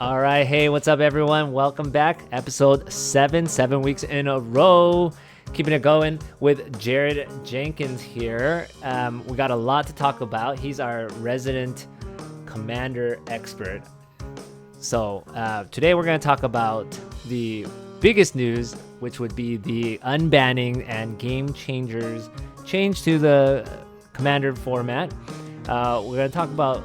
All right, hey, what's up, everyone? Welcome back. Episode 7 weeks in a row. Keeping it going with Jared Jenkins here. We got a lot to talk about. He's our resident commander expert. So today we're going to talk about the biggest news, which would be the unbanning and game changers change to the commander format. We're going to talk about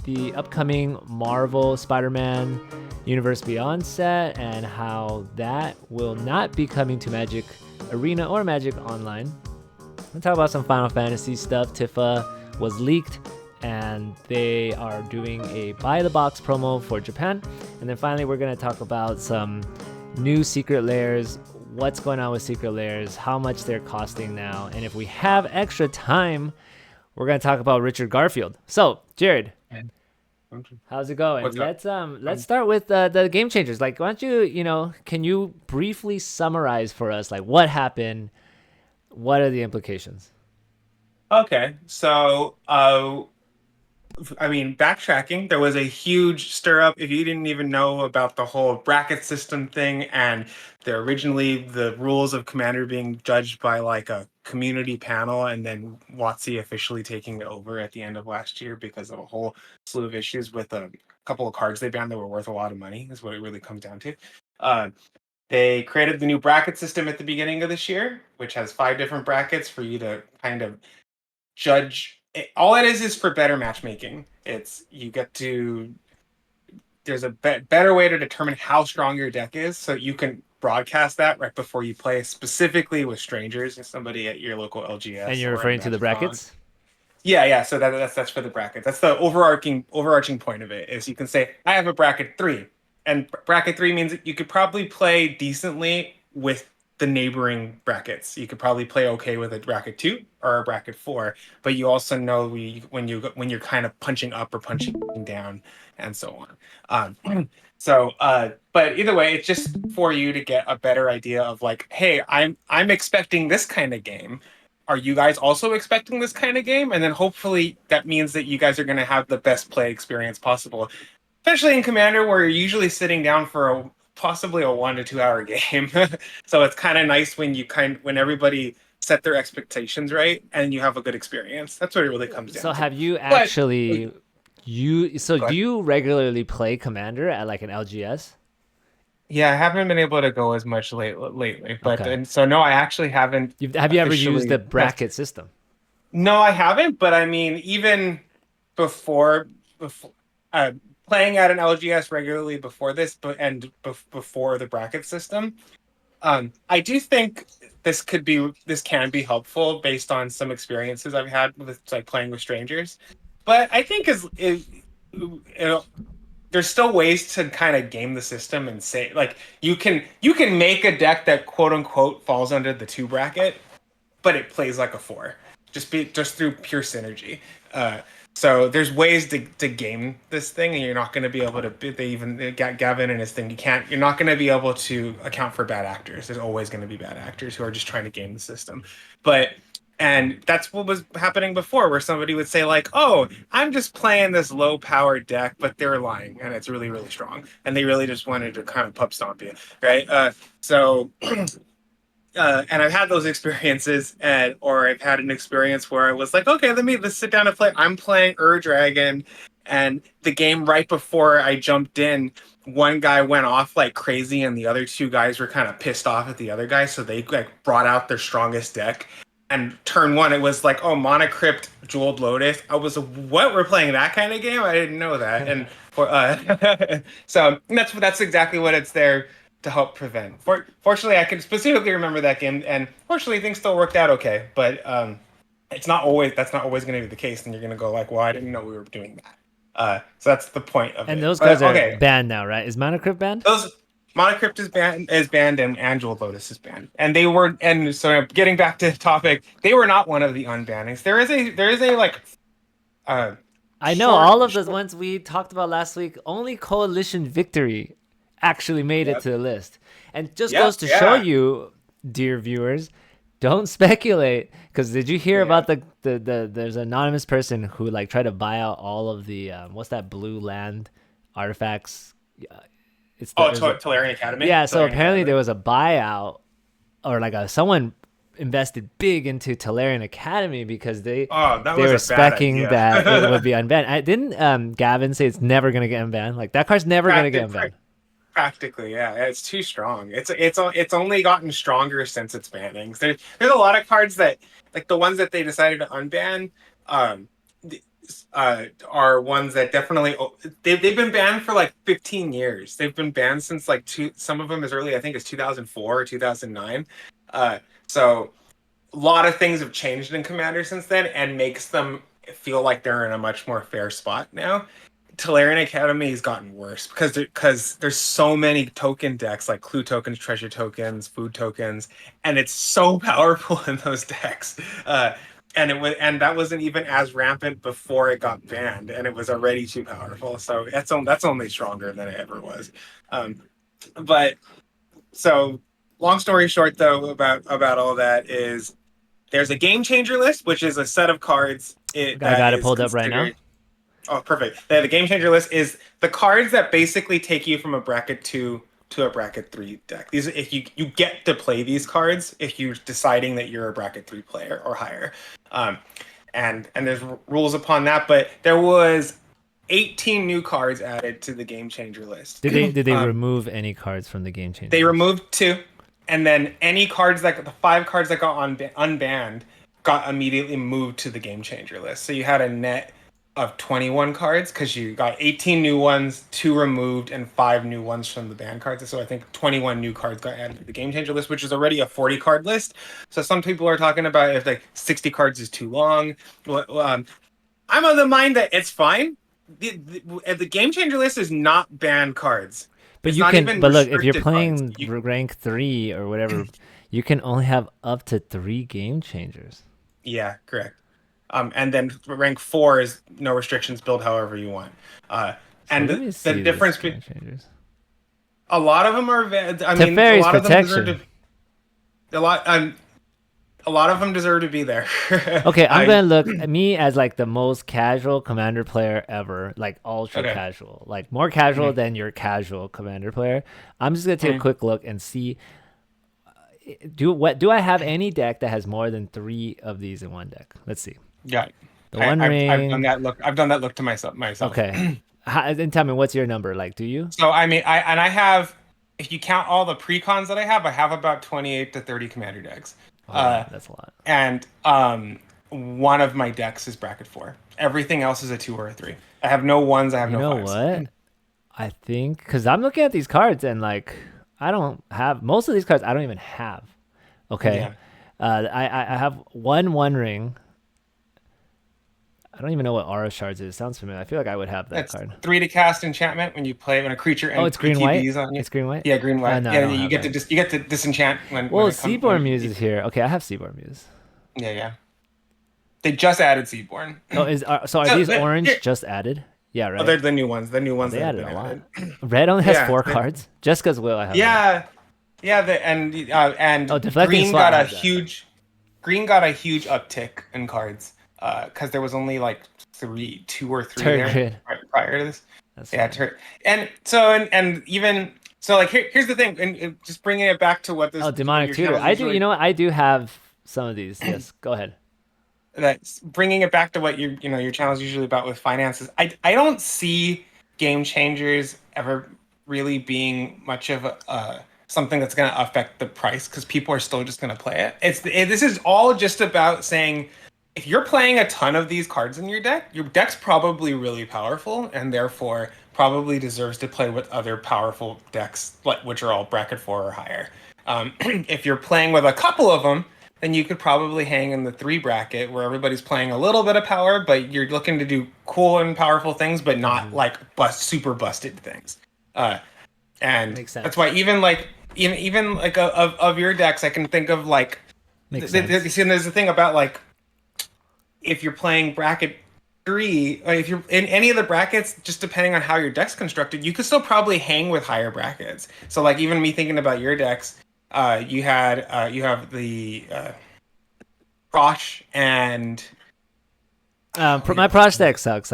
the upcoming Marvel Spider-Man Universe Beyond set and how that will not be coming to Magic Arena or Magic Online. We'll talk about some Final Fantasy stuff. Tifa was leaked and they are doing a buy the box promo for Japan. And then finally, we're going to talk about some new secret layers, what's going on with secret layers, how much they're costing now. And if we have extra time, we're going to talk about Richard Garfield. So, Jared, how's it going? Let's start with the game changers. Like, why don't you, can you briefly summarize for us, like, what happened? What are the implications? Okay, so backtracking, there was a huge stir up. If you didn't even know about the whole bracket system thing, and originally the rules of Commander being judged by like a community panel, and then WotC officially taking it over at the end of last year because of a whole slew of issues with a couple of cards they banned that were worth a lot of money, is what it really comes down to. They created the new bracket system at the beginning of this year, which has 5 different brackets for you to kind of judge. All it is for better matchmaking. There's a better way to determine how strong your deck is, so you can broadcast that right before you play, specifically with strangers and somebody at your local LGS. And you're referring to the brackets? Yeah. So that's for the brackets. That's the overarching point of it. Is you can say I have a bracket 3, and bracket 3 means that you could probably play decently with the neighboring brackets. You could probably play okay with a bracket 2 or a bracket 4, but you also know when you're kind of punching up or punching down and so on. But either way, it's just for you to get a better idea of like, hey, I'm expecting this kind of game. Are you guys also expecting this kind of game? And then hopefully that means that you guys are going to have the best play experience possible, especially in Commander, where you're usually sitting down for possibly a 1 to 2 hour game. So it's kind of nice when everybody set their expectations right and you have a good experience. That's what it really comes down to. So have you actually do you regularly play Commander at like an LGS? Yeah, I haven't been able to go as much lately, but Okay. and so no, I actually haven't. Have you ever used the bracket system? No, I haven't. But I mean, even before playing at an LGS regularly before this, before the bracket system, I do think this can be helpful based on some experiences I've had with like playing with strangers. But I think there's still ways to kind of game the system and say like you can make a deck that quote unquote falls under the 2 bracket, but it plays like a 4, just through pure synergy. So there's ways to game this thing, and you're not going to be able to. They even got Gavin and his thing. You're not going to be able to account for bad actors. There's always going to be bad actors who are just trying to game the system. And that's what was happening before, where somebody would say like, "Oh, I'm just playing this low-powered deck," but they're lying, and it's really, really strong, and they really just wanted to kind of pup stomp you, right? And I've had those experiences, or I've had an experience where I was like, okay, let's sit down and play. I'm playing Dragon, and the game right before I jumped in, one guy went off like crazy, and the other 2 guys were kind of pissed off at the other guy, so they like brought out their strongest deck. And turn 1, it was like, oh, Monocrypt, Jeweled Lotus. I was, what? We're playing that kind of game? I didn't know that. And so that's exactly what it's there to help prevent. Fortunately, I can specifically remember that game, and fortunately, things still worked out okay. But that's not always going to be the case, and you're going to go like, well, I didn't know we were doing that. So that's the point of it. And those guys are banned now, right? Is Monocrypt banned? Monocrypt is banned, and Jeweled Lotus is banned. And so getting back to the topic, they were not one of the unbannings. There is a like. I know all of the ones we talked about last week. Only Coalition Victory actually made it to the list, and just goes to show you, dear viewers, don't speculate. Because did you hear about the there's an anonymous person who like tried to buy out all of the what's that blue land artifacts It's Oh, is it, Tolarian Academy. yeah. So Tolarian apparently there Academy. was a buyout or like someone invested big into Tolarian Academy because Oh, that they was were a bad specking idea. that it would be unbanned. I didn't Gavin say it's never gonna get unbanned. Like that card's never gonna get Practic- unbanned. Practically, yeah. It's too strong. It's only gotten stronger since its banning. There's a lot of cards that like the ones that they decided to unban, um, are ones that definitely they've been banned for like 15 years. They've been banned since like some of them as early I think as 2004 or 2009. So a lot of things have changed in Commander since then, and makes them feel like they're in a much more fair spot now. Tolarian Academy has gotten worse because there's so many token decks like clue tokens, treasure tokens, food tokens, and it's so powerful in those decks. And that wasn't even as rampant before it got banned, and it was already too powerful. So that's only stronger than it ever was. Um, but so long story short, though, about all that is there's a game changer list, which is a set of cards I that got it is pulled up right now. considered. Oh, perfect. The game changer list is the cards that basically take you from a bracket 2 to a bracket 3 deck. These, if you get to play these cards if you're deciding that you're a bracket 3 player or higher, um, and there's rules upon that. But there was 18 new cards added to the game changer list. Did they remove any cards from the game changer? They removed 2, and then any cards that the 5 cards that got unbanned got immediately moved to the game changer list. So you had a net of 21 cards because you got 18 new ones, 2 removed, and 5 new ones from the banned cards. So I think 21 new cards got added to the game changer list, which is already a 40 card list. So some people are talking about if like 60 cards is too long. I'm of the mind that it's fine. The game changer list is not banned cards. But It's you not can. even But look, if you're restricted playing cards. rank 3 or whatever, you can only have up to 3 game changers. Yeah, correct. And then rank 4 is no restrictions, build however you want. So And let me the see this difference game changers. a lot of them are. I mean, a Teferi's lot of them deserve protection. to. A lot of them deserve to be there. Okay, I'm gonna look at me as like the most casual commander player ever, like ultra Okay. casual, like more casual Mhm. than your casual commander player. I'm just gonna take a Mhm. quick look and see. Do I have any deck that has more than 3 of these in one deck? Let's see. Yeah, The One I've done Ring. that look. I've done that look to myself. Okay, and tell me what's your number? Like, do you? So I mean, I have. If you count all the precons that I have about 28 to 30 commander decks. Oh wow, that's a lot. And one of my decks is bracket 4. Everything else is a 2 or a 3. I have no ones. I have You no know fives. what? I think because I'm looking at these cards and like I don't have most of these cards. I don't even have. Okay, Yeah. I have one ring. I don't even know what Aura Shards is. It sounds familiar. I feel like I would have that That's card. 3 to cast enchantment when you play when a creature Oh, it's green white. ETBs on you. It's green white. Yeah, green white. No, I Yeah, don't you have get that. to you get to disenchant when Well, it comes. Seaborn Muse is here. Okay, I have Seaborn Muse. Yeah. They just added Seaborn. Oh, so are So, these here- orange here- just added? Yeah, right. Oh, they're the new ones. The new ones They that have added been a lot. added. Red only has Yeah, 4 they- cards. Just because Will I have. Yeah, yeah. And Oh, Deflecting green Swat got a has that. huge uptick in cards because there was only like 2 or 3 there Turgid. prior to this. That's Yeah, fine. and so and even so, like here's the thing, and just bringing it back to what this. Oh, Demonic your Tutor. channel's I do. usually- You know what? I do have some of these. Yes. Go ahead. That's bringing it back to what your channel is usually about with finances. I don't see game changers ever really being much of a something that's going to affect the price because people are still just going to play it. This is all just about saying if you're playing a ton of these cards in your deck's probably really powerful and therefore probably deserves to play with other powerful decks which are all bracket 4 or higher. If you're playing with a couple of them, then you could probably hang in the 3 bracket where everybody's playing a little bit of power, but you're looking to do cool and powerful things, but not like super busted things. And Makes sense. that's why even like of your decks, I can think of like Makes there's the thing about like if you're playing bracket 3, or if you're in any of the brackets, just depending on how your deck's constructed, you could still probably hang with higher brackets. So like even me thinking about your decks, you have the Prosh and My Prosh deck sucks.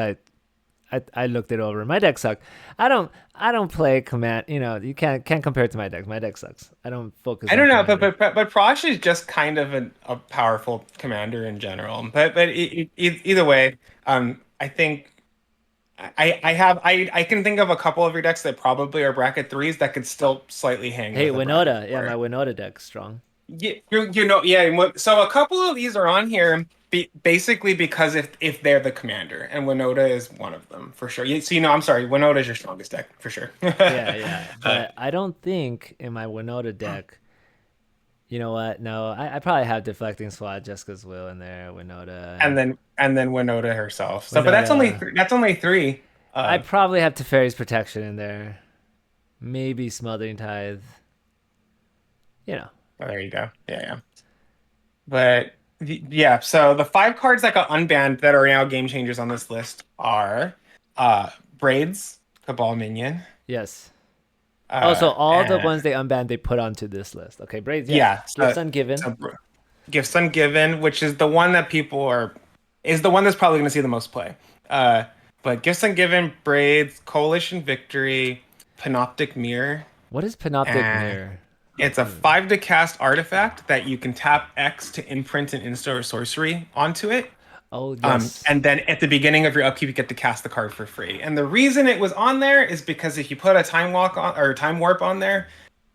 I looked it over. My deck sucked. I don't play command. You can't compare it to my deck. My deck sucks. I don't focus I on don't know, commander. but Prosh is just kind of a powerful commander in general. But either way, I think I can think of a couple of your decks that probably are bracket threes that could still slightly hang Hey, with a bracket Winota. Yeah, my four. Winota deck's strong. Yeah, yeah. So a couple of these are on here basically because if they're the commander, and Winota is one of them for sure. So I'm sorry, Winota is your strongest deck for sure. Yeah, yeah. Uh, But I don't think in my Winota deck. You know what? No, I probably have deflecting squad, Jessica's Will in there, Winota and and then Winota herself. So, but Winota. that's only three. I Uh, probably have Teferi's protection in there. Maybe Smothering Tithe. You know. there you go. Yeah, yeah. But yeah, so the five cards that got unbanned that are now game changers on this list are Braids, Cabal Minion, Yes. Also, all the and ones they unbanned, they put onto this list. Okay, Braids, yeah. yeah, Gifts Ungiven. so Gifts Ungiven, which is the one that people are is the one that's probably going to see the most play. Uh, but Gifts Ungiven, Braids, Coalition Victory, Panoptic Mirror, What is Panoptic and Mirror? it's a 5 to cast artifact that you can tap X to imprint an insta or sorcery onto it. Oh, yes. And then at the beginning of your upkeep, you get to cast the card for free. And the reason it was on there is because if you put a time walk on or time warp on there,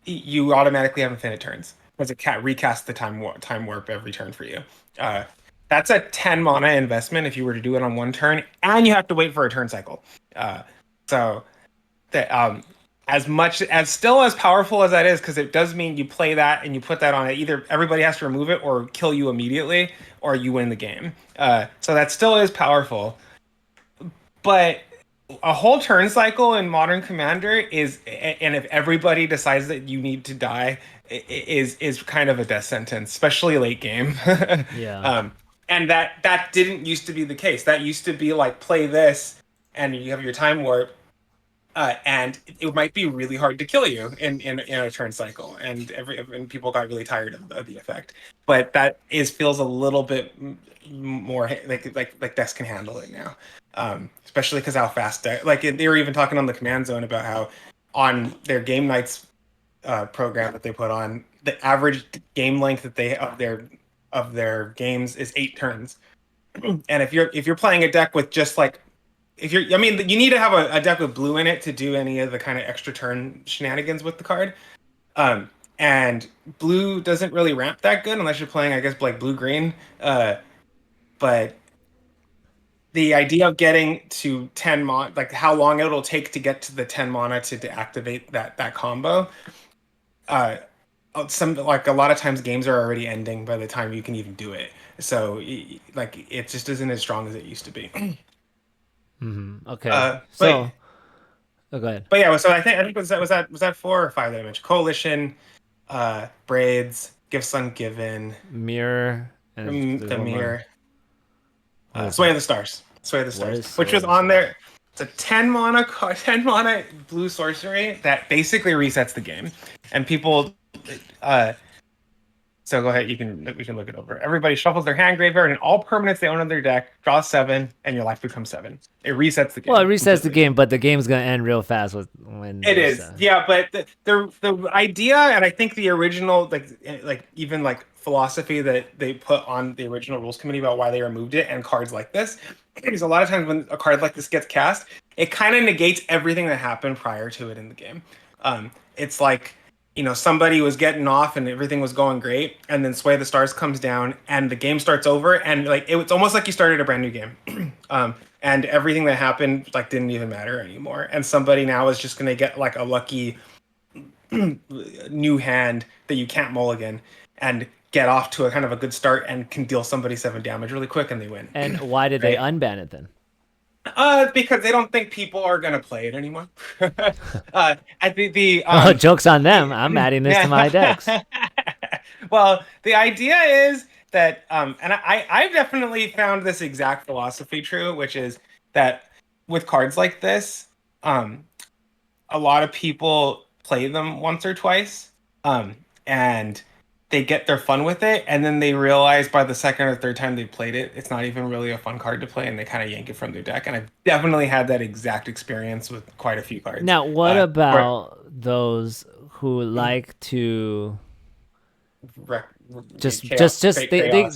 you automatically have infinite turns because it can't recast the time warp every turn for you. Uh, that's a 10 mana investment if you were to do it on one turn, and you have to wait for a turn cycle. So that as much as still as powerful as that is, because it does mean you play that and you put that on it. Either everybody has to remove it or kill you immediately, or you win the game. So that still is powerful, but a whole turn cycle in modern commander is, and if everybody decides that you need to die, is kind of a death sentence, especially late game. Yeah. um, and that didn't used to be the case. That used to be like play this and you have your time warp, and it might be really hard to kill you in a turn cycle, and people got really tired of the effect. But that feels a little bit more like decks can handle it now, especially because how fast like they were even talking on the command zone about how on their game nights program that they put on, the average game length that they of their games is 8 turns. And if you're playing a deck with just like if you're I mean you need to have a deck with blue in it to do any of the kind of extra turn shenanigans with the card. And blue doesn't really ramp that good unless you're playing, I guess, like blue green. But the idea of getting to 10 mana, like how long it'll take to get to the 10 mana to activate that combo. Some like a lot of times games are already ending by the time you can even do it. So like it just isn't as strong as it used to be. Okay. But So, oh, go ahead. but yeah, so I think was that 4 or 5 that I mentioned? Coalition, Braids, Gifts Ungiven, Mirror. And there's the one more. Mirror, What is Sway it? of the Stars, Sway of the What Stars, is which Sword was of the on Stars? there. It's a 10 mana blue sorcery that basically resets the game, and people. Uh, so go ahead, we can look it over. Everybody shuffles their hand graveyard, and all permanents they own on their deck draw 7, and your life becomes 7. It resets the Well, it game resets the completely. game, but the game's gonna end real fast when It there's is, yeah, but the idea, and I think the original, like even like philosophy that they put on the original rules committee about why they removed it, and cards like this, because a lot of times when a card like this gets cast, it kind of negates everything that happened prior to it in the game. It's like somebody was getting off and everything was going great, and then Sway of the Stars comes down and the game starts over, and like it's almost like you started a brand new game. And everything that happened like didn't even matter anymore, and somebody now is just going to get like a lucky new hand that you can't mulligan and get off to a kind of a good start and can deal somebody 7 damage really quick and they win. And why did they Right. unban it then? Because they don't think people are going to play it anymore. I think Oh, joke's on them. I'm adding this to my decks. well, the idea is that, and I've definitely found this exact philosophy true, which is that with cards like this, a lot of people play them once or twice, and they get their fun with it, and then they realize by the second or third time they played it, it's not even really a fun card to play, and they kind of yank it from their deck. And I've definitely had that exact experience with quite a few cards. Now, what Where about those who like to rec- just chaos.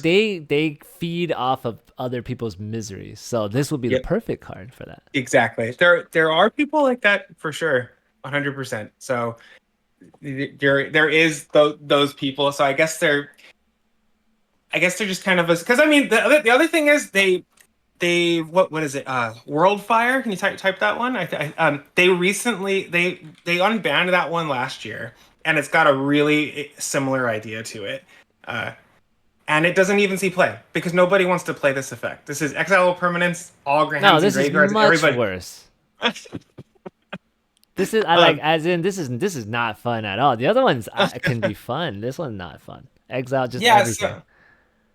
they feed off of other people's misery. So this would be the Yep, perfect card for that. exactly. There are people like that for sure, 100%. So there is those people. So I guess they're just kind of because I mean the other thing is they what is it Worldfire, can you type that one? They recently they unbanned that one last year, and it's got a really similar idea to it, and it doesn't even see play because nobody wants to play this effect. This is exile permanents, all No, hands and this is graveyards, much everybody. worse. This is I like um as in this is not fun at all. The other ones can be fun. This one's not fun. Exile just yeah, everything.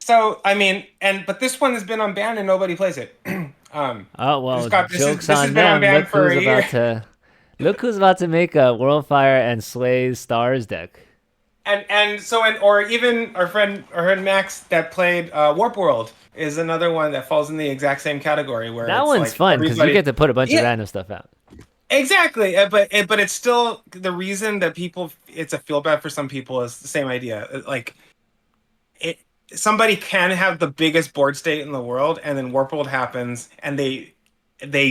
so I mean, but this one has been unbanned and nobody plays it. Oh this well, got this is jokes this has on been them. unbanned for a year. Look who's about to make a Worldfire and Slay Stars deck. Or even our friend Max that played Warp World is another one that falls in the exact same category where That it's one's like fun because you everybody. get to put a bunch of Yeah, random stuff out. exactly. But it's still the reason that people it's a feel bad for some people is the same idea. Like it, somebody can have the biggest board state in the world, and then Warp World happens, and they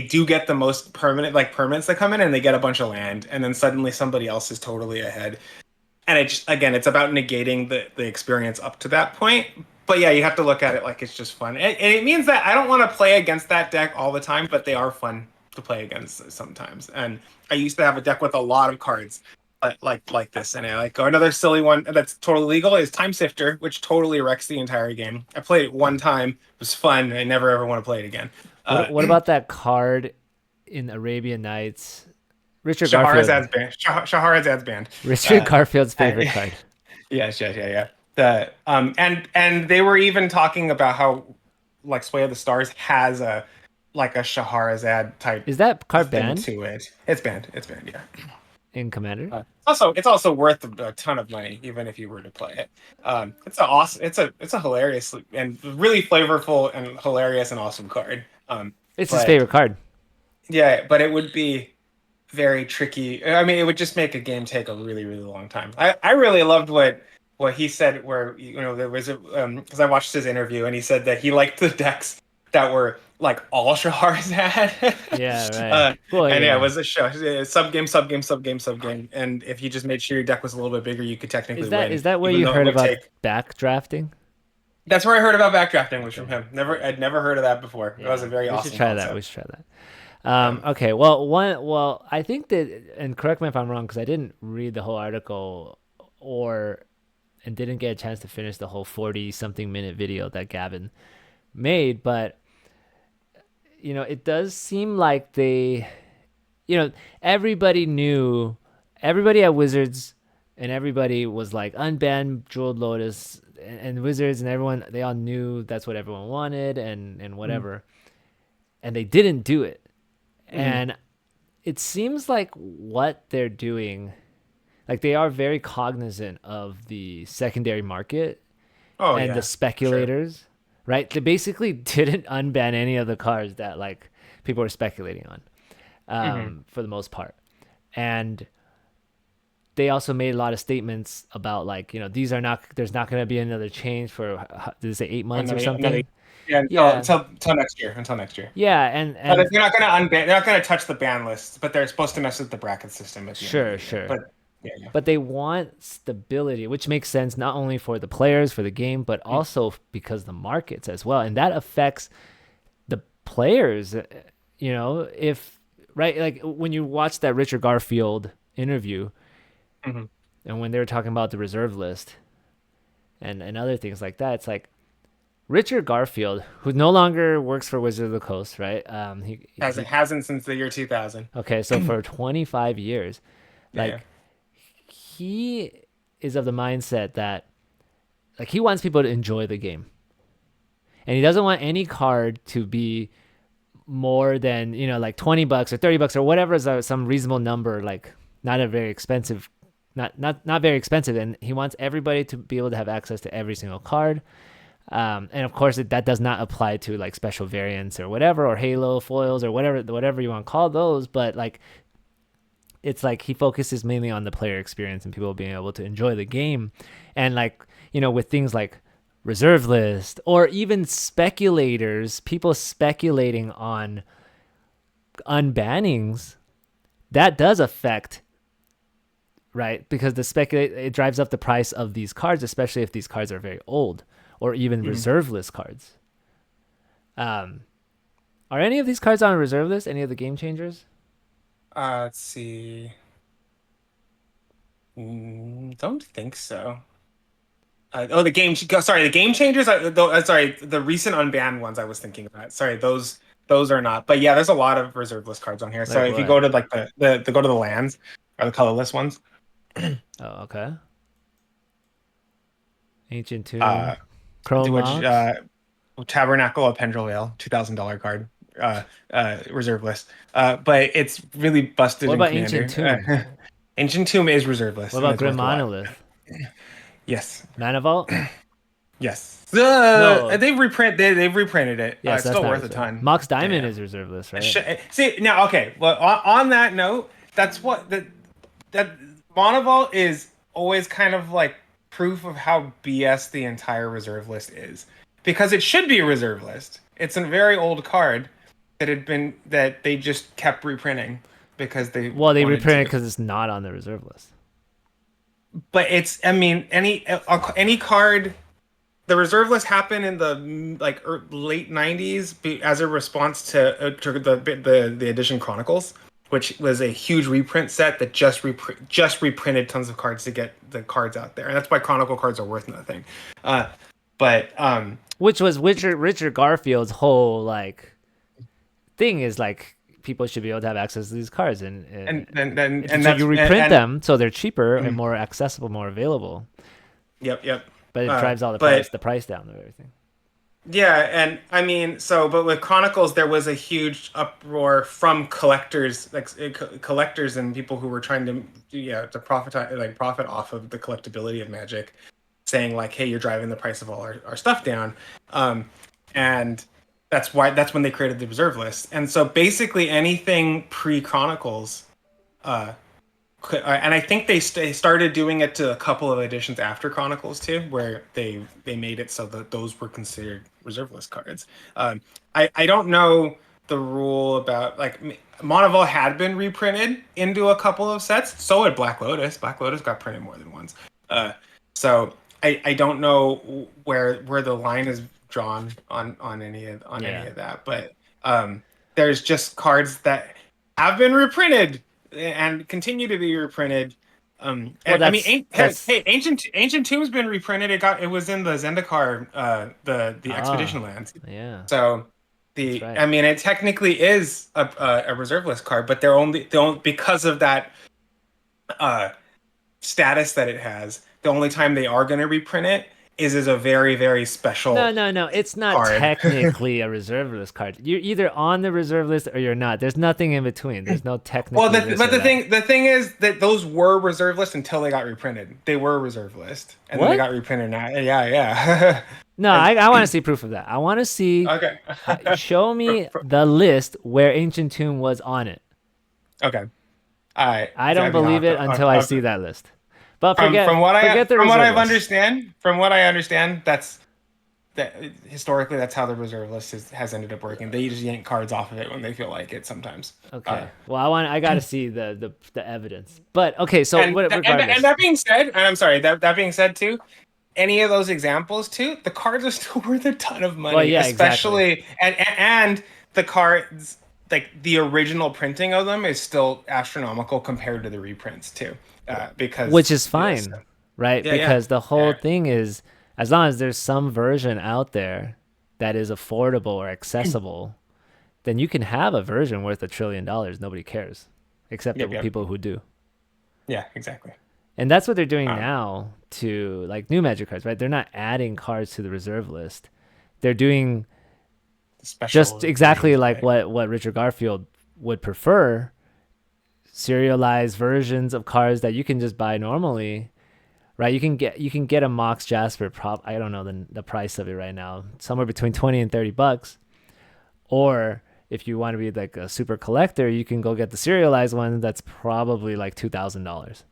do get the most permanents that come in, and they get a bunch of land, and then suddenly somebody else is totally ahead. And it's about negating the experience up to that point. But yeah, you have to look at it like it's just fun, and it means that I don't want to play against that deck all the time, but they are fun to play against sometimes. And I used to have a deck with a lot of cards like this, and I like another silly one that's totally legal is Time Sifter, which totally wrecks the entire game. I played it one time, it was fun. I never ever want to play it again. What Uh, what about that card in Arabian Nights? Richard Garfield. Shahrazad's band. Shahrazad's band. Richard Garfield's favorite I, card. Yes, yeah, yeah, yeah. And they were even talking about how like Sway of the Stars has a like a Shahrazad type Is that card thing banned to it. It's banned. It's banned. Yeah. in Commander? It's also worth a ton of money even if you were to play it. It's a awesome. It's a hilarious and really flavorful and hilarious and awesome card. It's his But favorite card. yeah, but it would be very tricky. I mean, it would just make a game take a really, really long time. I really loved what he said. Where there was a because I watched his interview and he said that he liked the decks that were like all Shahrazad. Yeah, right. Well, And yeah, yeah. it was a show sub game, sub game, sub game, sub game. And if you just made sure your deck was a little bit bigger, you could technically Is that win. is that where even you though it heard would about take. backdrafting? That's where I heard about backdrafting was from him. I'd never heard of that before. That was a very We should awesome try that. concept. We should try that. Okay. Well, I think that, and correct me if I'm wrong, because I didn't read the whole article and didn't get a chance to finish the whole 40 something minute video that Gavin made, but it does seem like everybody knew, everybody at Wizards, and everybody was like unban Jeweled Lotus and Wizards, and everyone, they all knew that's what everyone wanted and whatever, and they didn't do it. And it seems like what they're doing, like they are very cognizant of the secondary market Oh and yeah, the for sure. speculators, right? They basically didn't unban any of the cards that like people were speculating on, Hmm. for the most part. And they also made a lot of statements about like, there's not going to be another change for, did they say 8 months or Another, something? yeah, Yeah. until next year. Until next year. Yeah. And, But and they're not going to unban. They're not going to touch the ban list. But they're supposed to mess with the bracket system at the end of sure, the year. sure. But yeah, yeah. But they want stability, which makes sense not only for the players, for the game, but also because the markets as well. And that affects the players, if, right, like when you watch that Richard Garfield interview Mhm. and when they were talking about the reserve list and other things like that, it's like Richard Garfield, who no longer works for Wizard of the Coast, right? Hasn't since the year 2000. Okay, so for 25 years, Yeah, yeah. like he is of the mindset that like he wants people to enjoy the game. And he doesn't want any card to be more than, like $20 or $30 or whatever is some reasonable number, like not a very expensive not very expensive, and he wants everybody to be able to have access to every single card. And of course, that does not apply to like special variants or whatever, or Halo foils or whatever you want to call those. But like, it's like he focuses mainly on the player experience and people being able to enjoy the game, and like, with things like reserve list or even speculators, people speculating on unbannings, that does affect, right? Because it drives up the price of these cards, especially if these cards are very old or even reserve list cards. Are any of these cards on a reserve list? Any of the game changers? Let's see. Don't think so. The game changers. Sorry, the recent unbanned ones I was thinking about. Sorry, those are not. But yeah, there's a lot of reserve list cards on here. So if you go to like the go to the lands or the colorless ones. Oh, okay. Ancient Tomb, Chrome Tabernacle of Pendrell, $2,000 card, reserve list. But it's really busted. What in about Commander. Ancient Tomb? Ancient Tomb is reserve list. What about Grim Monolith? Yes. Mana Vault? Yes. No. They've reprinted it. Yeah, it's still worth a ton. Mox Diamond is reserve list, right? See now, okay. Well, on that note, that's what that Mana Vault is always kind of like proof of how BS the entire reserve list is, because it should be a reserve list. It's a very old card that they just kept reprinting because they reprinted because it's not on the reserve list. But any card, the reserve list happened in the late 90s as a response to the edition Chronicles, which was a huge reprint set that just reprinted tons of cards to get the cards out there, and that's why Chronicle cards are worth nothing. Which was Richard Garfield's whole like thing is like, people should be able to have access to these cards, and you reprint them so they're cheaper and more accessible, more available. Yep. But it drives all the price down of everything. Yeah, and but with Chronicles there was a huge uproar from collectors, collectors and people who were trying to profit off of the collectability of Magic, saying like, hey, you're driving the price of all our stuff down, and that's when they created the reserve list. And so basically anything pre-Chronicles, and I think they started doing it to a couple of editions after Chronicles too, where they made it so that those were considered reserve list cards. I don't know the rule about Mana Vault had been reprinted into a couple of sets. So had Black Lotus. Black Lotus got printed more than once. So I don't know where the line is drawn on any of that, but there's just cards that have been reprinted and continue to be reprinted. Ancient Tomb's been reprinted. It was in the Zendikar, the Expedition lands. Yeah. So it technically is a reserve list card, but they're only because of that status that it has. The only time they are going to reprint it is a very, very special. No. It's not card. Technically a reserve list card. You're either on the reserve list or you're not. There's nothing in between. There's no technical. Well, the thing is that those were reserve list until they got reprinted. They were reserve list, and then they got reprinted. Now, yeah. No, I want to see proof of that. I want to see. Okay. Show me the list where Ancient Tomb was on it. Okay. All right. I don't believe it until I see that list. But from what I understand, that's historically that's how the reserve list has ended up working. They just yank cards off of it when they feel like it sometimes. Okay. I got to see the evidence. But okay, so and that being said, and I'm sorry, that being said too, any of those examples too, the cards are still worth a ton of money. Well, yeah, especially and the cards, like the original printing of them is still astronomical compared to the reprints too. Which is fine, right? Because the whole thing is, as long as there's some version out there that is affordable or accessible, then you can have a version worth $1 trillion. Nobody cares, except the people who do. Yeah, exactly. And that's what they're doing now to like new Magic cards, right? They're not adding cards to the reserve list. They're doing just exactly like what Richard Garfield would prefer. serialized versions of cards that you can just buy normally, right? You can get a Mox Jasper I don't know the price of it right now, somewhere between 20 and $30. Or if you want to be like a super collector, you can go get the serialized one that's probably like $2,000.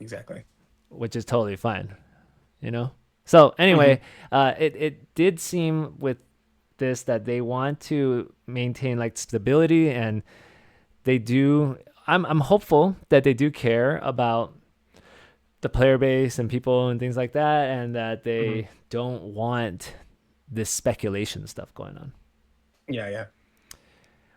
Exactly. Which is totally fine, you know? So anyway, it did seem with this that they want to maintain like stability, and they do. I'm hopeful that they do care about the player base and people and things like that, and that they don't want this speculation stuff going on. Yeah.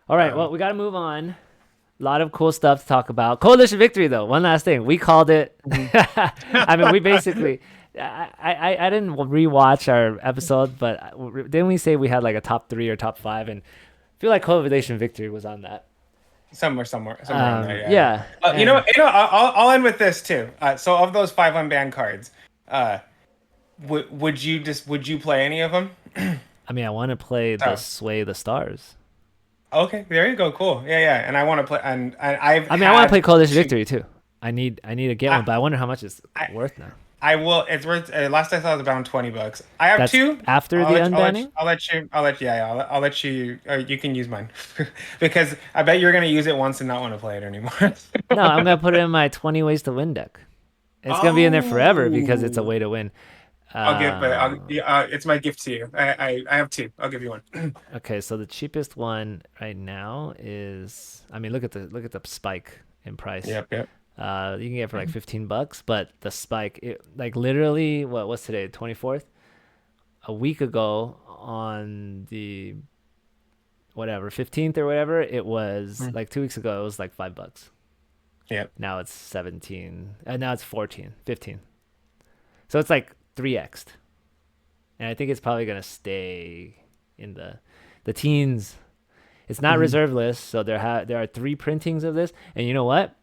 All right, well, we got to move on. A lot of cool stuff to talk about. Coalition victory, though. One last thing. We called it. I mean, we basically... I didn't rewatch our episode, but didn't we say we had like a top 3 or top 5? And I feel like Coalition victory was on that. Somewhere on there, yeah. I'll end with this too. So of those 5 unbanned cards, would you play any of them? I mean, I want to play the Sway the Stars. Okay, there you go. Cool. Yeah. And I want to play, and I want to play Coalition victory too. I need to get one, but I wonder how much it's worth now. I will. It's worth. Last I saw it was about $20. I have That's 2 after the unbanning. I'll let you. You can use mine because I bet you're gonna use it once and not want to play it anymore. No, I'm gonna put it in my 20 ways to win deck. It's gonna be in there forever because it's a way to win. It's my gift to you. I have 2. I'll give you one. Okay, so the cheapest one right now is. I mean, look at the spike in price. Yep. You can get it for like $15, but the spike, like literally, what's today, 24th? A week ago on the 15th or whatever, it was like 2 weeks ago, it was like $5. Yep. Now it's 17, and now it's 14, 15. So it's like 3x'd. And I think it's probably going to stay in the teens. It's not reserve list, so there are 3 printings of this, and you know what?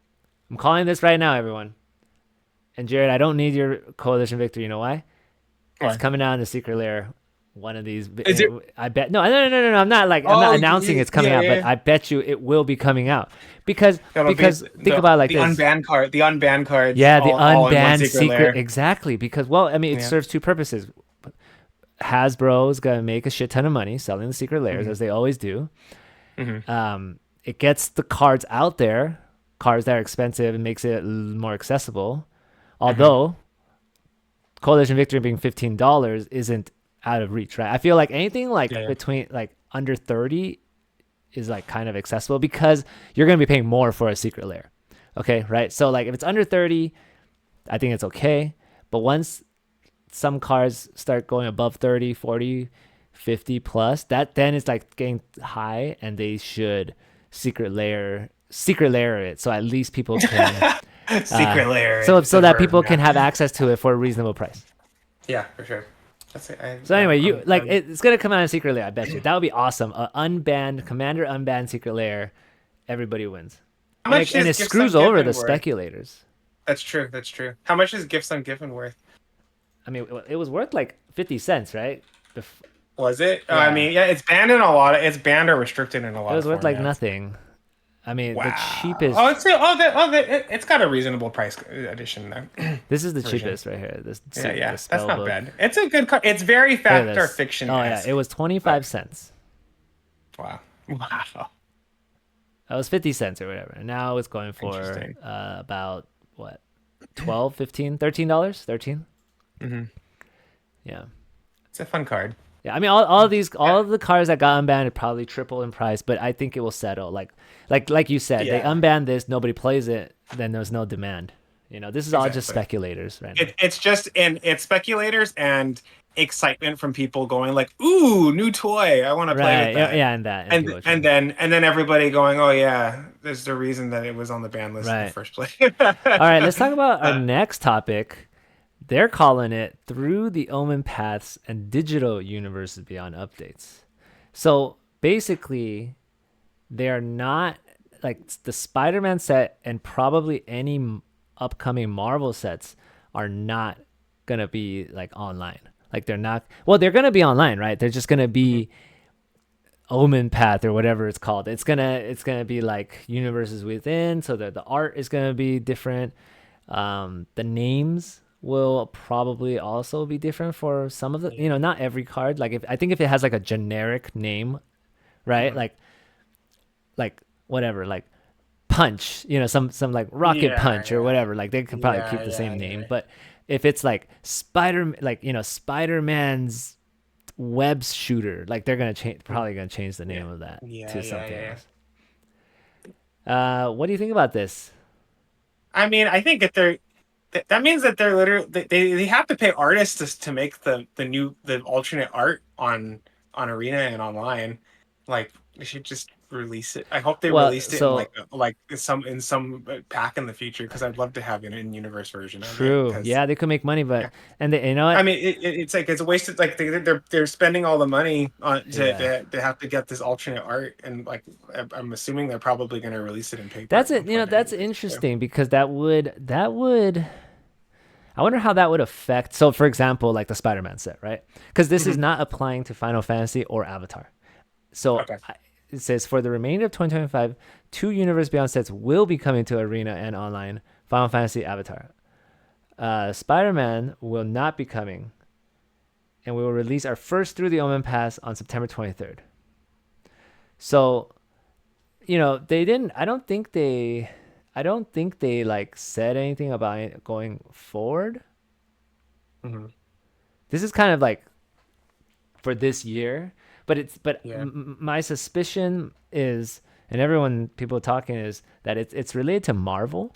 I'm calling this right now, everyone. And Jared, I don't need your Coalition victory. You know why? It's coming out in the secret lair. One of these. Is it? I bet. No. I'm not announcing it's coming out, but I bet you it will be coming out because think about it like the this. Unbanned card. The unbanned cards. Yeah, the unbanned secret lair. Exactly. Because it serves 2 purposes. Hasbro's gonna make a shit ton of money selling the secret lairs as they always do. It gets the cards out there. Cards that are expensive and makes it more accessible. Although Coalition victory being $15 isn't out of reach, right? I feel like anything like between like under 30 is like kind of accessible because you're going to be paying more for a secret lair. Okay, right? So like if it's under 30, I think it's okay. But once some cards start going above 30, 40, 50 plus, that then is like getting high, and they should secret lair it, so at least people can secret lair so that people can have access to it for a reasonable price. Yeah, for sure. So anyway, it's gonna come out in secret lair. I bet you that would be awesome. Commander unbanned secret lair, everybody wins. And it screws over the speculators. That's true. How much is Gifts Ungiven worth? I mean, it was worth like 50 cents, right? Was it? Yeah. I mean, it's banned in a lot. It's banned or restricted in a lot. It was worth like nothing. I mean, the cheapest. It's got a reasonable price edition though. This is the cheapest right here. That's not bad. It's a good card. It's very fact or fiction. Oh yeah, it was 25 cents. Wow. That was 50 cents or whatever. And now it's going for about what, $12, $15, $13, $13. Yeah. It's a fun card. Yeah, I mean, all of the cards that got unbanned probably triple in price, but I think it will settle. Like you said, they unban this, nobody plays it, then there's no demand. This is all just speculators right now. It's speculators and excitement from people going like, "Ooh, new toy! I want to play with that." Yeah, and then everybody going, "Oh yeah, there's the reason that it was on the ban list in the first place." All right, let's talk about our next topic. They're calling it Through the Omenpaths and Digital Universes Beyond Updates. So basically, they are not like the Spider-Man set, and probably any upcoming Marvel sets are not going to be like online. Like they're not, well, they're going to be online, right? They're just going to be Omenpath or whatever it's called. It's gonna be like universes within, so that the art is gonna be different. The names will probably also be different for some of the, Yeah. not every card. Like if I think if it has like a generic name, right? Mhm. Like whatever, like Punch, some like Rocket Yeah, Punch or yeah, whatever. Like they can probably yeah, keep the yeah, same name, yeah, but if it's like Spider-Man's web shooter, like they're gonna change, Mhm. probably gonna change the Yeah, name of that yeah, to yeah, something yeah. else. What do you think about this? I mean, I think if they're that means that they're literally they have to pay artists to make the alternate art on Arena and online. Like they should just release it. I hope they Well, released it in so like some pack in the future because I'd love to have an in-universe version of it. true. Because Yeah, they could make money, but and they, you know I what? mean, it's like it's a wasted. Like they're spending all the money on Yeah. to have to get this alternate art, and like I'm assuming they're probably going to release it in paper That's at one it. point, That's anyways. So, interesting because that would I wonder how that would affect. So, for example, like the Spider-Man set, right? Because this is mhm. not applying to Final Fantasy or Avatar. So Okay. it says for the remainder of 2025, two Universe Beyond sets will be coming to Arena and online. Final Fantasy Avatar. Spider-Man will not be coming, and we will release our first Through the Omen Pass on September 23rd. So they didn't. I don't think they like said anything about it going forward. Mhm. This is kind of like for this year, but Yeah. my suspicion is, and everyone people talking is that it's related to Marvel.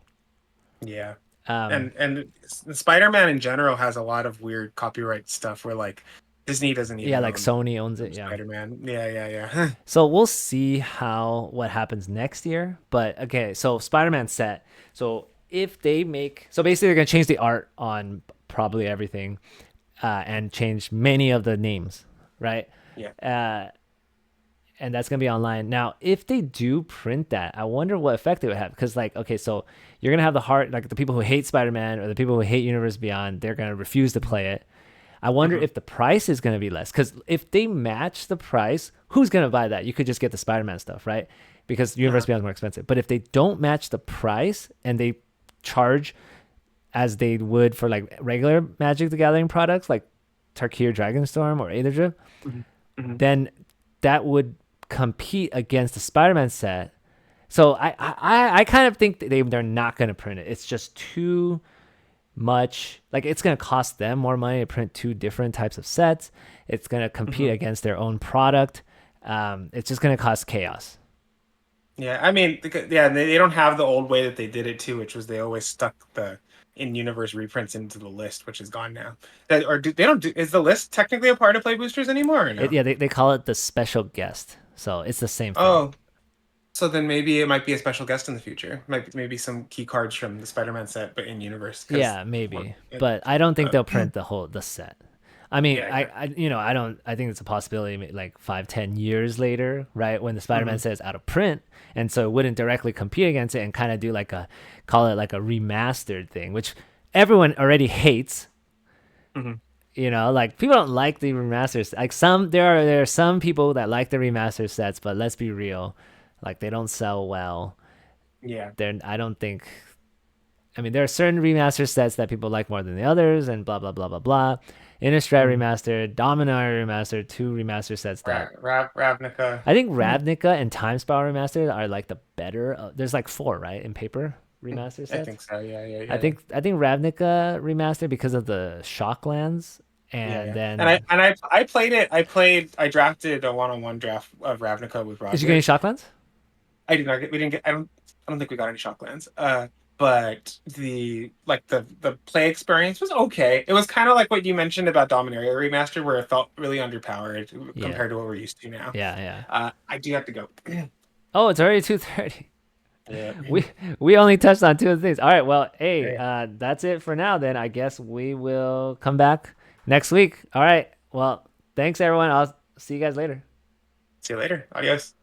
Yeah. Um, And Spider-Man in general has a lot of weird copyright stuff where like Disney doesn't yeah, even like own Sony owns it. Yeah. Spider-Man. Yeah, yeah, yeah. So we'll see what happens next year. But okay, so Spider-Man set. So if they make, so basically they're gonna change the art on probably everything, and change many of the names, right? Yeah. Uh, and that's gonna be online. Now, if they do print that, I wonder what effect it would have. Because like, okay, so you're gonna have like the people who hate Spider-Man or the people who hate Universe Beyond, they're gonna refuse to play it. I wonder Mhm. if the price is going to be less because if they match the price, who's going to buy that? You could just get the Spider-Man stuff, right? Because Universe Uh-huh. Beyond is more expensive. But if they don't match the price and they charge as they would for like regular Magic the Gathering products like Tarkir Dragonstorm or Aether, Mhm. Mhm. then that would compete against the Spider-Man set. So I kind of think that they're not going to print it. It's just too much. Like it's going to cost them more money to print two different types of sets. It's going to compete Mhm. against their own product. It's just going to cause chaos. Yeah, I mean, yeah, they don't have the old way that they did it too, which was they always stuck the in-universe reprints into the list, which is gone now. They don't do, is the list technically a part of Play Boosters anymore or no? Yeah, they call it the special guest. So it's the same thing. Oh, so then maybe it might be a special guest in the future. Maybe some key cards from the Spider-Man set, but in universe because Yeah, maybe. But I don't think they'll print the set. I mean, yeah, I, exactly. I you know, I don't I think it's a possibility like 5-10 years later, right? When the Spider-Man Hmm. set is out of print. And so it wouldn't directly compete against it and kind of do like call it like a remastered thing, which everyone already hates. Hmm. Like people don't like the remasters. Like there are some people that like the remaster sets, but let's be real, like they don't sell well. Yeah. I don't think. I mean, there are certain remaster sets that people like more than the others, and blah blah blah blah blah. Innistrad Hmm. remastered, Dominar remastered, two remaster sets that Ravnica. I think Ravnica and Time Spiral remastered are like the better. There's like four, right, in paper remaster I sets. think so. Yeah, yeah, I yeah, yeah. think I think Ravnica remastered because of the Shocklands, Yeah, and yeah. then I played it. I drafted a one-on-one draft of Ravnica with did you get any Roger. Shocklands? I did not get. We didn't get. I don't think we got any Shocklands. But the play experience was okay. It was kind of like what you mentioned about Dominaria Remaster, where it felt really underpowered Yeah, compared to what we're used to now. yeah. I do have to go. Oh, it's already 2:30. Yeah. We only touched on two of the things. All right, well, hey, Yeah. that's it for now. Then I guess we will come back next week. All right. Well, thanks everyone. I'll see you guys later. See you later. Adios.